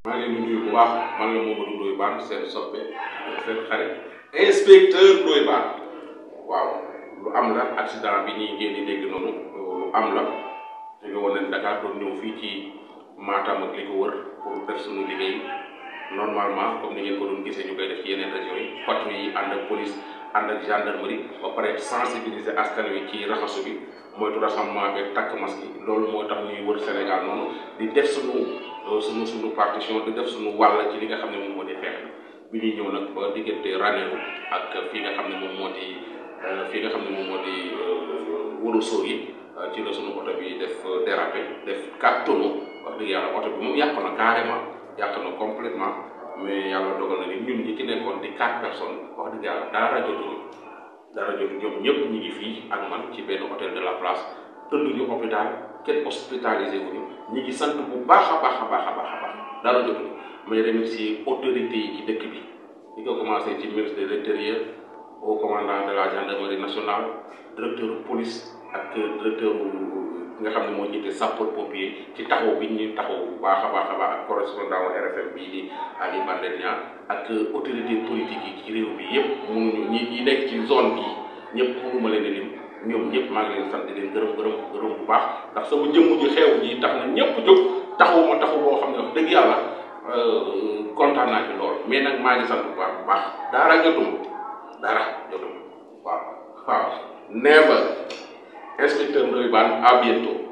maa ngi leen di nuyu bu baax man la Mamadou Ndoye Bane seen soppe seen xarit inspecteur Ndoye Bane waaw lu am la accident bi ñuy ngeen di dégg noonu lu am la jóge woon nañ Dakar doon ñëw fii ci Matam ak li ko wër pour def suñu liggéey normalement comme ni ngeen ko doon gisee ñu koy def ci yeneen régions yi patrouille yi ànd ak police ànd ak gendarmerie ba pare sensibiliser askan wi ci raxasu bi moytu rassemblement bi takk masque yi loolu moo tax ñuy wër Sénégal noonu di def suñu partition di def suñu wàll ci li nga xam ne moom moo di xeex bi ñuy ñëw nag ba diggante Ranérou ak fii nga xam ne moom moo di Wuro Sogi ci la suñu oto bi def dérapé def 4 tonneaux wax dëgg yàlla oto bi moom yàq na carrément yàq na complètement mais yàlla dogal na ni ñun ñi ci nekkoon di 4 personnes wax dëgg yàlla dara jotu ñoom ñëpp ñi ngi fii ak man ci benn hôtel de la place tëdduñu hôpital kenn hospitalisé wuñu ñi ngi sant bu baax a baax dara jotuñu may remercier autorités yi ci dëkk bi di ko commencé ci ministre de l'intérieur au commandant de la gendarmerie nationale directeur police ak directeur nga xam ne moo jiite sapeur pompier ci taxaw bi ñu taxaw bu baax a baax ak correspondant RFM bii di Ali Bandenia ak autorité politique yi ci réew bi yëpp mënuñu ñi nekk ci zone bi ñëpp mënuma leen a lim ñoom ñëpp maa ngi leen sant di leen gërëm bu baax ndax sama jëmm ji xew ji tax na ñëpp jóg taxaw boo xam ne wax dëgg yàlla kontaan naa ci lool mais nag maa ngi sant bu baax dara jotuma waaw never inspecteur Ndoye Bane à bientôt.